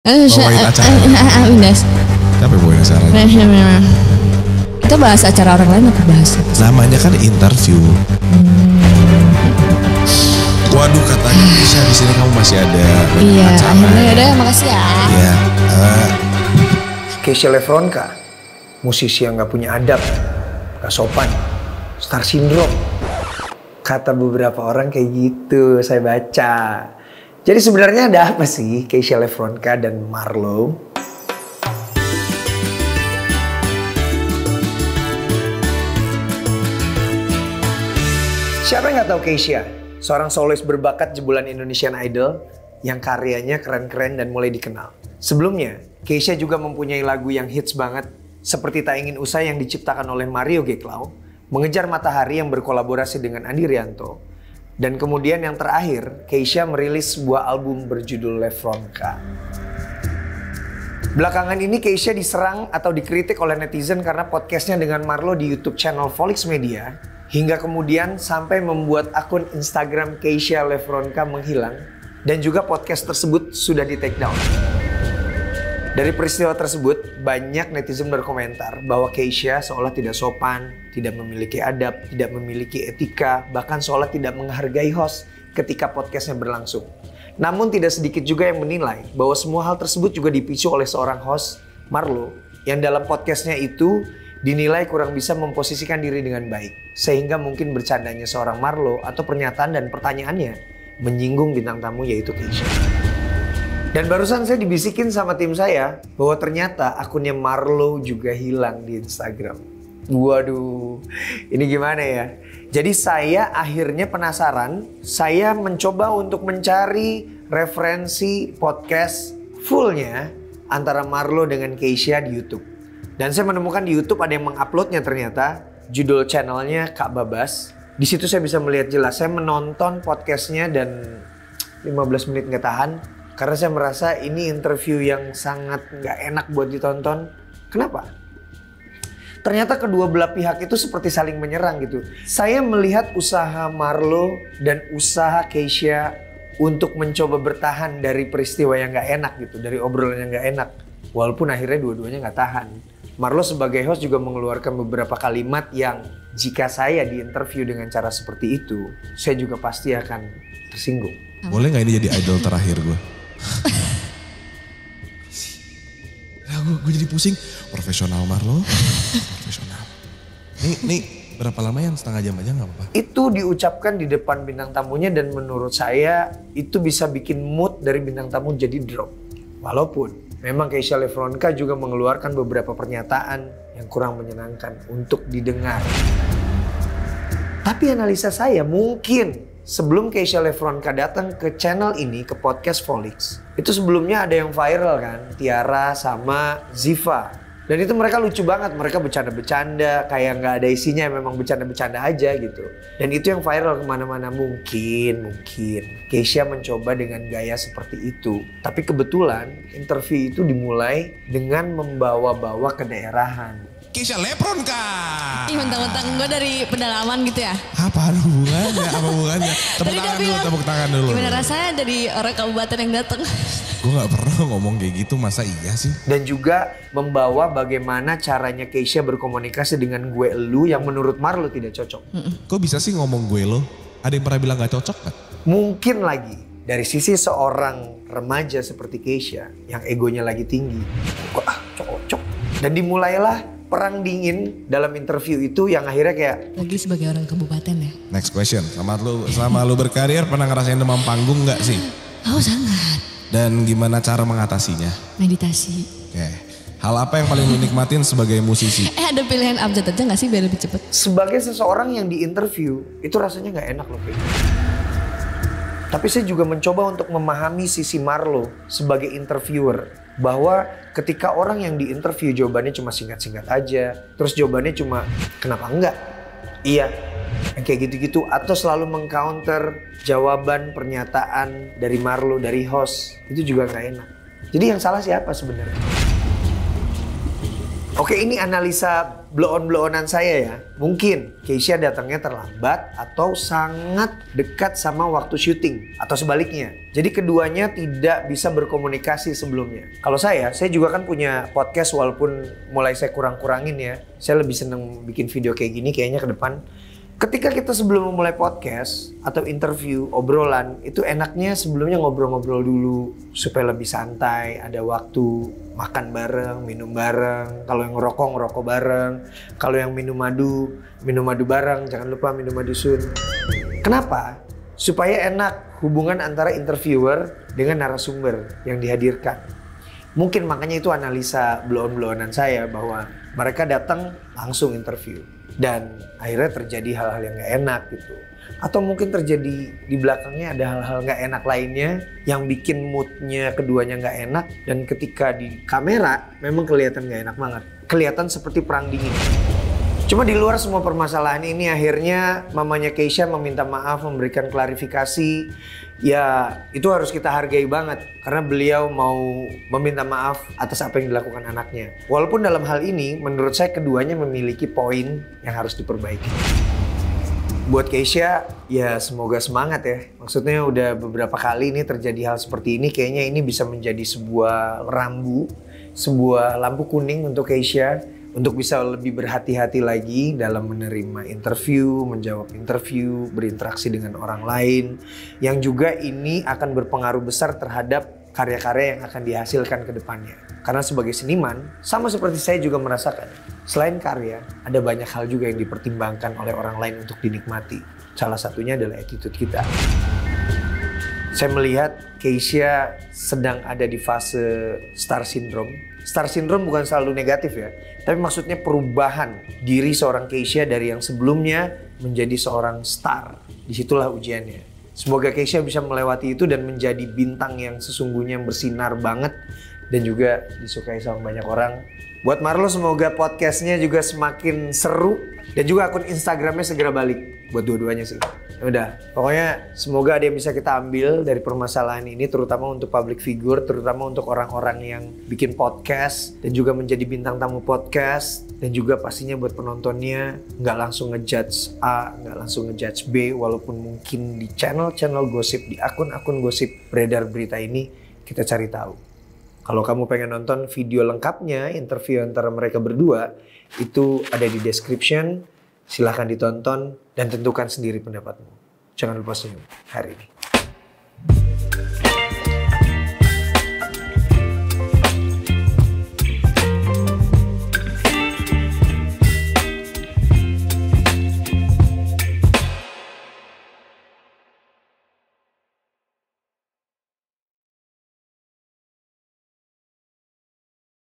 Bawain acara. Windas. Capek bawain acara. Kita bahas acara orang lain atau bahas? Namanya kan interview. Waduh, katanya Kisha di sini kamu masih ada Iya, acara. akhirnya ya udah, makasih ya. Iya. Keisha Lefronka, musisi yang gak punya adab, gak sopan, star syndrome. Kata beberapa orang kayak gitu, saya baca. Jadi sebenarnya ada apa sih Keisha Lefronka dan Marlo? Siapa yang gak tahu Keisha? Seorang solois berbakat jebolan Indonesian Idol yang karyanya keren-keren dan mulai dikenal. Sebelumnya, Keisha juga mempunyai lagu yang hits banget seperti Tak Ingin Usai yang diciptakan oleh Mario Geklau, Mengejar Matahari yang berkolaborasi dengan Andi Rianto, dan kemudian yang terakhir, Keisha merilis sebuah album berjudul Lefronka. Belakangan ini Keisha diserang atau dikritik oleh netizen karena podcastnya dengan Marlo di YouTube channel Volix Media, hingga kemudian sampai membuat akun Instagram Keisha Lefronka menghilang, dan juga podcast tersebut sudah di take down. Dari peristiwa tersebut, banyak netizen berkomentar bahwa Keisha seolah tidak sopan, tidak memiliki adab, tidak memiliki etika, bahkan seolah tidak menghargai host ketika podcastnya berlangsung. Namun tidak sedikit juga yang menilai bahwa semua hal tersebut juga dipicu oleh seorang host, Marlo, yang dalam podcastnya itu dinilai kurang bisa memposisikan diri dengan baik. Sehingga mungkin bercandanya seorang Marlo atau pernyataan dan pertanyaannya menyinggung bintang tamu yaitu Keisha. Dan barusan saya dibisikin sama tim saya bahwa ternyata akunnya Marlo juga hilang di Instagram. Waduh, ini gimana ya? Jadi saya akhirnya penasaran, saya mencoba untuk mencari referensi podcast fullnya antara Marlo dengan Keisha di YouTube. Dan saya menemukan di YouTube ada yang menguploadnya ternyata, judul channelnya Kak Babas. Di situ saya bisa melihat jelas, saya menonton podcastnya dan 15 menit nggak tahan. Karena saya merasa ini interview yang sangat nggak enak buat ditonton. Kenapa? Ternyata kedua belah pihak itu seperti saling menyerang gitu. Saya melihat usaha Marlo dan usaha Keisha untuk mencoba bertahan dari peristiwa yang nggak enak gitu, dari obrolan yang nggak enak. Walaupun akhirnya dua-duanya nggak tahan. Marlo sebagai host juga mengeluarkan beberapa kalimat yang jika saya diinterview dengan cara seperti itu, saya juga pasti akan tersinggung. Boleh nggak ini jadi idol terakhir gue? Ya, gue jadi pusing. Profesional Marlo, profesional. Nih berapa lama yang setengah jam aja nggak apa-apa? Itu diucapkan di depan bintang tamunya dan menurut saya itu bisa bikin mood dari bintang tamu jadi drop. Walaupun memang Keisha Lefronka juga mengeluarkan beberapa pernyataan yang kurang menyenangkan untuk didengar. Tapi analisa saya mungkin sebelum Keisha Lefronka datang ke channel ini, ke podcast Volix, itu sebelumnya ada yang viral kan, Tiara sama Ziva. Dan itu mereka lucu banget, mereka bercanda-bercanda, kayak nggak ada isinya, memang bercanda-bercanda aja gitu. Dan itu yang viral kemana-mana, mungkin Keisha mencoba dengan gaya seperti itu. Tapi kebetulan interview itu dimulai dengan membawa-bawa kedaerahan. Keisha Lefronka. Ih, mentang-mentang gue dari pedalaman gitu ya. Apaan hubungannya? Apa hubungannya? Tepuk tangan dulu. Gimana rasanya dari orang kabupaten yang datang? Gue gak pernah ngomong kayak gitu, masa iya sih? Dan juga membawa bagaimana caranya Keisha berkomunikasi dengan gue elu yang menurut Marlo tidak cocok. Kok bisa sih ngomong gue lo? Ada yang pernah bilang gak cocok gak? Mungkin lagi dari sisi seorang remaja seperti Keisha yang egonya lagi tinggi. Kok cocok? Dan dimulailah perang dingin dalam interview itu yang akhirnya kayak... Lagi sebagai orang kabupaten ya. Next question, selama lu berkarir pernah ngerasain demam panggung gak sih? Oh sangat. Dan gimana cara mengatasinya? Meditasi. Oke. Hal apa yang paling lu nikmatin sebagai musisi? Ada pilihan abjad aja gak sih biar lebih cepet? Sebagai seseorang yang diinterview, itu rasanya gak enak loh. Tapi saya juga mencoba untuk memahami sisi Marlo sebagai interviewer. Bahwa ketika orang yang diinterview jawabannya cuma singkat-singkat aja. Terus jawabannya cuma, kenapa enggak? Iya, yang kayak gitu-gitu. Atau selalu mengcounter jawaban pernyataan dari Marlo, dari host. Itu juga gak enak. Jadi yang salah siapa sebenarnya? Oke, ini analisa blow-on-blow-onan saya ya. Mungkin Keisha datangnya terlambat atau sangat dekat sama waktu syuting. Atau sebaliknya. Jadi keduanya tidak bisa berkomunikasi sebelumnya. Kalau saya juga kan punya podcast walaupun mulai saya kurang-kurangin ya. Saya lebih seneng bikin video kayak gini kayaknya ke depan. Ketika kita sebelum memulai podcast atau interview, obrolan, itu enaknya sebelumnya ngobrol-ngobrol dulu supaya lebih santai, ada waktu makan bareng, minum bareng. Kalau yang ngerokok bareng. Kalau yang minum madu bareng. Jangan lupa minum madu sun. Kenapa? Supaya enak hubungan antara interviewer dengan narasumber yang dihadirkan. Mungkin makanya itu analisa blow-on-blow-onan saya bahwa mereka datang langsung interview. Dan akhirnya terjadi hal-hal yang gak enak gitu. Atau mungkin terjadi di belakangnya ada hal-hal gak enak lainnya yang bikin moodnya keduanya gak enak. Dan ketika di kamera memang kelihatan gak enak banget. Kelihatan seperti perang dingin. Cuma di luar semua permasalahan ini akhirnya mamanya Keisha meminta maaf, memberikan klarifikasi. Ya itu harus kita hargai banget karena beliau mau meminta maaf atas apa yang dilakukan anaknya. Walaupun dalam hal ini menurut saya keduanya memiliki poin yang harus diperbaiki. Buat Keisha ya semoga semangat ya. Maksudnya udah beberapa kali ini terjadi hal seperti ini, kayaknya ini bisa menjadi sebuah rambu, sebuah lampu kuning untuk Keisha. Untuk bisa lebih berhati-hati lagi dalam menerima interview, menjawab interview, berinteraksi dengan orang lain. Yang juga ini akan berpengaruh besar terhadap karya-karya yang akan dihasilkan ke depannya. Karena sebagai seniman, sama seperti saya juga merasakan. Selain karya, ada banyak hal juga yang dipertimbangkan oleh orang lain untuk dinikmati. Salah satunya adalah attitude kita. Saya melihat Keisha sedang ada di fase star syndrome. Star syndrome bukan selalu negatif ya, tapi maksudnya perubahan diri seorang Keisha dari yang sebelumnya menjadi seorang star. Disitulah ujiannya. Semoga Keisha bisa melewati itu dan menjadi bintang yang sesungguhnya bersinar banget dan juga disukai sama banyak orang. Buat Marlo semoga podcastnya juga semakin seru dan juga akun Instagramnya segera balik buat dua-duanya sih. Ya udah, pokoknya semoga ada yang bisa kita ambil dari permasalahan ini, terutama untuk public figure, terutama untuk orang-orang yang bikin podcast dan juga menjadi bintang tamu podcast, dan juga pastinya buat penontonnya nggak langsung ngejudge A, nggak langsung ngejudge B, walaupun mungkin di channel-channel gosip, di akun-akun gosip beredar berita ini, kita cari tahu. Kalau kamu pengen nonton video lengkapnya, interview antara mereka berdua, itu ada di description. Silahkan ditonton dan tentukan sendiri pendapatmu. Jangan lupa senyum hari ini.